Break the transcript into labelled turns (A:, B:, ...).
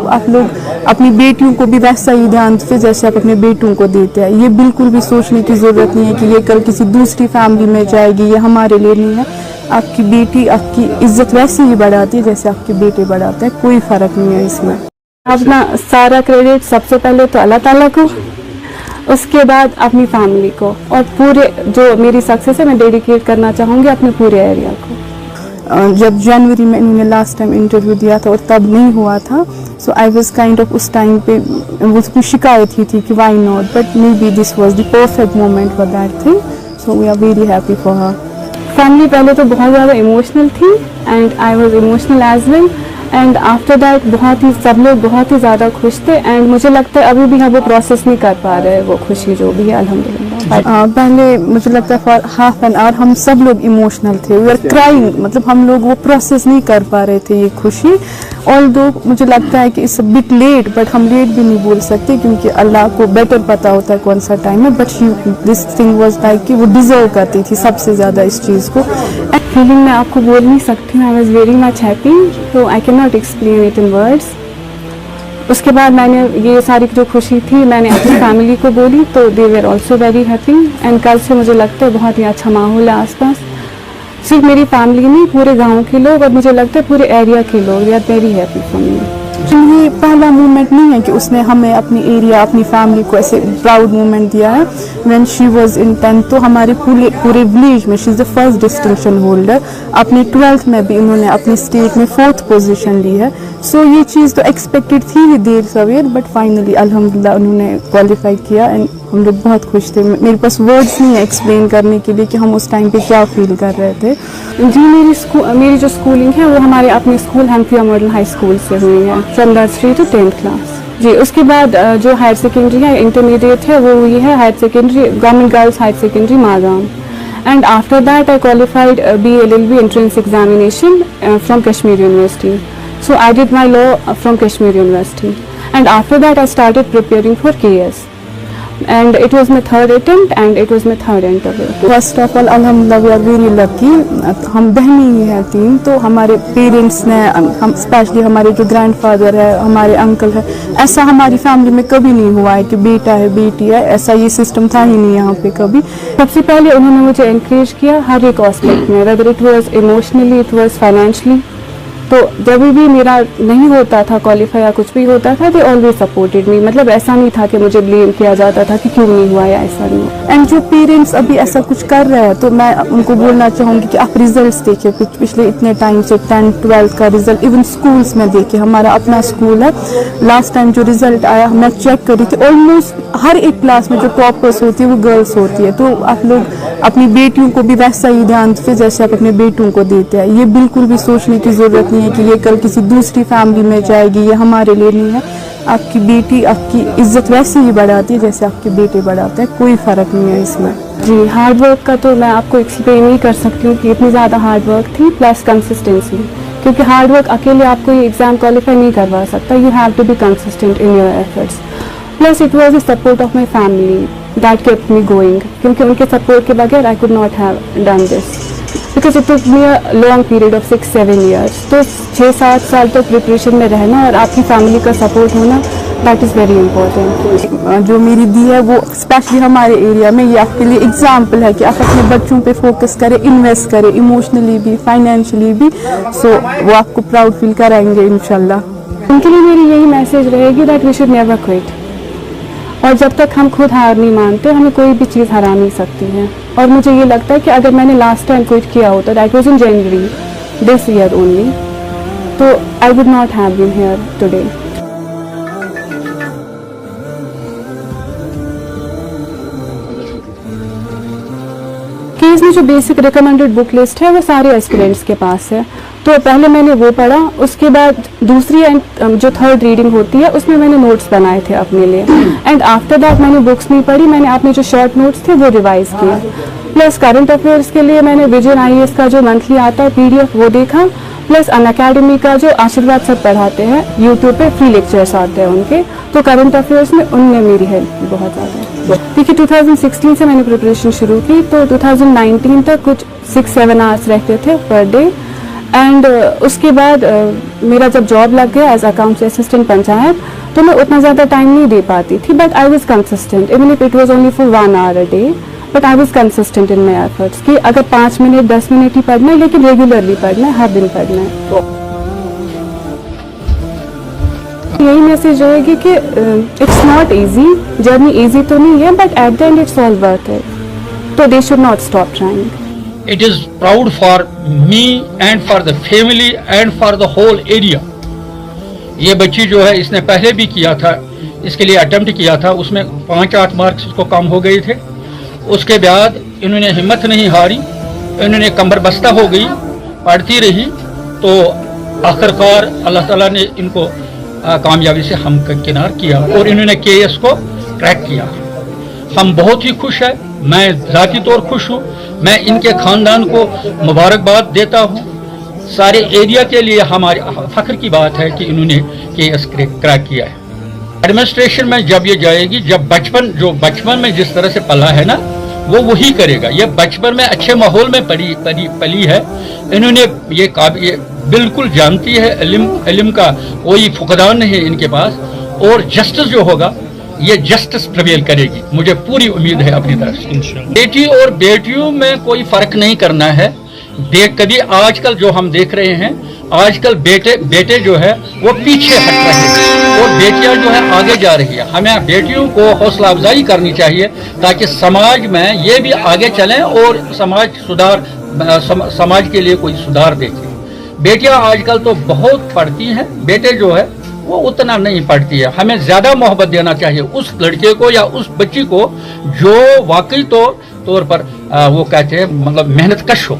A: आप लोग अपनी बेटियों को भी वैसा ही ध्यान दीजिए जैसे आप अपने बेटों को देते हैं। ये बिल्कुल भी सोचने की ज़रूरत नहीं है कि ये कल किसी दूसरी फैमिली में जाएगी, ये हमारे लिए नहीं है। आपकी बेटी आपकी इज्जत वैसे ही बढ़ाती है जैसे आपके बेटे बढ़ाते हैं, कोई फ़र्क नहीं है इसमें। अपना सारा क्रेडिट सबसे पहले तो अल्लाह ताला को, उसके बाद अपनी फैमिली को, और पूरे जो मेरी सक्सेस है मैं डेडिकेट करना चाहूँगी अपने पूरे एरिया को। जब जनवरी में इन्होंने लास्ट टाइम इंटरव्यू दिया था और तब नहीं हुआ था, so I was kind of उस टाइम पे वो शिकायत ही थी कि why not, but maybe this was the perfect moment for that thing, so we are very happy for her. Family पहले तो बहुत ज़्यादा इमोशनल थी and I was emotional as well, and after that सब लोग बहुत ही ज़्यादा खुश थे, एंड मुझे लगता है अभी भी हम वो प्रोसेस नहीं कर पा रहे हैं, वो खुशी जो भी है अल्हम्दुलिल्लाह। पहले मुझे लगता है फॉर हाफ एन आवर हम सब लोग इमोशनल थे, वी आर क्राइंग, मतलब हम लोग वो प्रोसेस नहीं कर पा रहे थे ये खुशी। ऑल्दो मुझे लगता है कि it's a bit late, but हम लेट भी नहीं बोल सकते क्योंकि अल्लाह को बेटर पता होता है कौन सा टाइम है, but this thing was like कि वो डिजर्व करती थी सबसे ज़्यादा इस चीज़ को। फीलिंग मैं आपको बोल नहीं सकती हूँ, I was very much happy, तो I can not explain it in words. उसके बाद मैंने ये सारी जो खुशी थी मैंने अपनी फैमिली को बोली, तो they were also very happy, and कल से मुझे लगता है बहुत ही अच्छा माहौल है आसपास। सिर्फ मेरी फैमिली नहीं, पूरे गांव के लोग और मुझे लगता है पूरे एरिया के लोग, they are very happy for me. ये पहला मूवमेंट नहीं है कि उसने हमें अपनी एरिया अपनी फैमिली को ऐसे प्राउड मूवमेंट दिया है। When she was in 10th तो हमारे पूरे विलेज में she is the first distinction holder. अपनी 12th में भी उन्होंने अपनी स्टेट में 4th पोजीशन ली है। सो ये चीज़ तो एक्सपेक्टेड थी ही देर सवेर, बट फाइनली अल्हम्दुलिल्लाह उन्होंने क्वालिफाई किया एंड हम लोग बहुत खुश थे। मेरे पास वर्ड्स नहीं है एक्सप्लेन करने के लिए कि हम उस टाइम पे क्या फील कर रहे थे। जी मेरी जो स्कूलिंग है वो हमारे अपने स्कूल हम्फिया मॉडल हाई स्कूल से हुई है, from nursery to 10th class. जी उसके बाद जो हायर सेकेंडरी है इंटरमीडिएट है वो हुई है higher secondary government girls higher secondary Magam, and after that I qualified BLLB entrance examination from Kashmir University. So I did my law from Kashmir University, and after that I started preparing for KS, and it was my third attempt and it was my third interview. First of all alhamdulillah we are very lucky, हम बहनें ही हैं 3, तो हमारे parents ने हम specially हमारे जो grandfather है हमारे अंकल है, ऐसा हमारी फैमिली में कभी नहीं हुआ है कि बेटा है बेटी है, ऐसा ये सिस्टम था ही नहीं यहाँ पे कभी। सबसे पहले उन्होंने मुझे एनकरेज किया हर एक एस्पेक्ट में, whether it was emotionally it was financially. तो जब भी मेरा नहीं होता था क्वालिफाई या कुछ भी होता था दे ऑलवेज सपोर्टेड मी, मतलब ऐसा नहीं था कि मुझे ब्लेम किया जाता था कि क्यों नहीं हुआ या ऐसा नहीं। एंड जो पेरेंट्स अभी ऐसा कुछ कर रहे हैं तो मैं उनको बोलना चाहूँगी कि आप रिजल्ट्स देखिए पिछले इतने टाइम से 10th 12th का रिजल्ट, इवन स्कूल्स में देखिए, हमारा अपना स्कूल है, लास्ट टाइम जो रिजल्ट आया मैं चेक करी थी ऑलमोस्ट हर एक क्लास में जो टॉपर्स होती है वो गर्ल्स होती है। तो आप लोग अपनी बेटियों को भी वैसा ही ध्यान दीजिए जैसे आप अपने बेटों को देते हैं। ये बिल्कुल भी सोचने की ज़रूरत नहीं है कि ये कल किसी दूसरी फैमिली में जाएगी, ये हमारे लिए नहीं है। आपकी बेटी आपकी इज्जत वैसे ही बढ़ाती है जैसे आपके बेटे बढ़ाते हैं, कोई फ़र्क नहीं है इसमें। जी हार्ड वर्क का तो मैं आपको एक्सप्लेन नहीं कर सकती हूँ कि इतनी ज़्यादा हार्ड वर्क थी, प्लस कंसिस्टेंसी, क्योंकि हार्ड वर्क अकेले आपको ये एग्ज़ाम क्वालिफाई नहीं करवा सकता, you have to be consistent in your efforts. Plus it was the support of my family that kept me going, क्योंकि उनके सपोर्ट के बगैर I could not have done this, because it took me a long period of 6-7 years। तो 6-7 साल तक preparation में रहना और आपकी फैमिली का सपोर्ट होना दैट इज़ वेरी इंपॉर्टेंट। जो मेरी दी है वो स्पेशली हमारे एरिया में ये आपके लिए एग्जाम्पल है कि आप अपने बच्चों पे फोकस करें, इन्वेस्ट करें इमोशनली भी फाइनेंशियली भी, सो वो आपको प्राउड फील कराएंगे इंशाल्लाह। उनके लिए मेरी यही मैसेज रहेगी that we should never quit, और जब तक हम खुद हार नहीं मानते हमें कोई भी चीज़ हरा नहीं सकती है। और मुझे ये लगता है कि अगर मैंने लास्ट टाइम क्विट किया होता that was in January this year only, तो I would not have been here today. Case में जो बेसिक रिकमेंडेड बुक लिस्ट है वो सारे एस्पिरेंट्स के पास है, तो पहले मैंने वो पढ़ा, उसके बाद दूसरी एंड जो थर्ड रीडिंग होती है उसमें मैंने नोट्स बनाए थे अपने लिए, एंड आफ्टर दैट मैंने बुक्स नहीं पढ़ी, मैंने अपने जो शॉर्ट नोट्स थे वो रिवाइज किए। प्लस करंट अफेयर्स के लिए मैंने विजन IAS का जो मंथली आता है PDF वो देखा, प्लस अनअकैडमी का जो आशीर्वाद सर पढ़ाते हैं यूट्यूब पे फ्री लेक्चर्स आते हैं उनके, तो करंट अफेयर्स में उनने मेरी हेल्प की बहुत ज़्यादा। देखिए 2016 से मैंने प्रिपरेशन शुरू की, तो 2019 तक कुछ 6-7 आवर्स रहते थे पर डे, एंड उसके बाद मेरा जब जॉब लग गया एज अकाउंट्स असिस्टेंट पंचायत, तो मैं उतना ज़्यादा टाइम नहीं दे पाती थी, but I was consistent even if it was only for 1 hour a day, but I was consistent in my efforts कि अगर 5 मिनट 10 मिनट ही पढ़ना है, लेकिन रेगुलरली पढ़ना है, हर दिन पढ़ना है. यही मैसेज होएगी कि it's not easy, journey easy तो नहीं है, but at the end it's all worth it, तो they should not stop trying.
B: It is proud for me and for the family and for the whole area. ये बच्ची जो है इसने पहले भी किया था, इसके लिए अटेम्प्ट किया था, उसमें 5-8 मार्क्स उसको कम हो गए थे. उसके बाद इन्होंने हिम्मत नहीं हारी, इन्होंने कमर बस्ता हो गई, पढ़ती रही, तो आखिरकार अल्लाह ताला ने इनको कामयाबी से हम किनार किया और इन्होंने केएस को क्रैक किया. हम बहुत ही खुश हैं, मैं ज़ाती तौर खुश हूँ, मैं इनके ख़ानदान को मुबारकबाद देता हूँ. सारे एरिया के लिए हमारे फ़ख्र की बात है कि इन्होंने केएस क्रैक किया है. एडमिनिस्ट्रेशन में जब ये जाएगी, जब बचपन में जिस तरह से पला है ना, वो वही करेगा. ये बचपन में अच्छे माहौल में पली है, इन्होंने ये बिल्कुल जानती है, इल्म का कोई फुकदान नहीं है इनके पास, और जस्टिस जो होगा ये जस्टिस प्रिवेल करेगी, मुझे पूरी उम्मीद है अपनी तरफ से. बेटी और बेटियों में कोई फर्क नहीं करना है. कभी आजकल जो हम देख रहे हैं, आजकल बेटे जो है वो पीछे हट रहे हैं और बेटियां जो है आगे जा रही है. हमें बेटियों को हौसला अफजाई करनी चाहिए ताकि समाज में ये भी आगे चलें और समाज के लिए कोई सुधार देखें. बेटियां आजकल तो बहुत पढ़ती हैं, बेटे जो है वो उतना नहीं पढ़ती है. हमें ज़्यादा मोहब्बत देना चाहिए उस लड़के को या उस बच्ची को जो वाकई तौर पर वो कहते हैं मतलब मेहनत कश हो.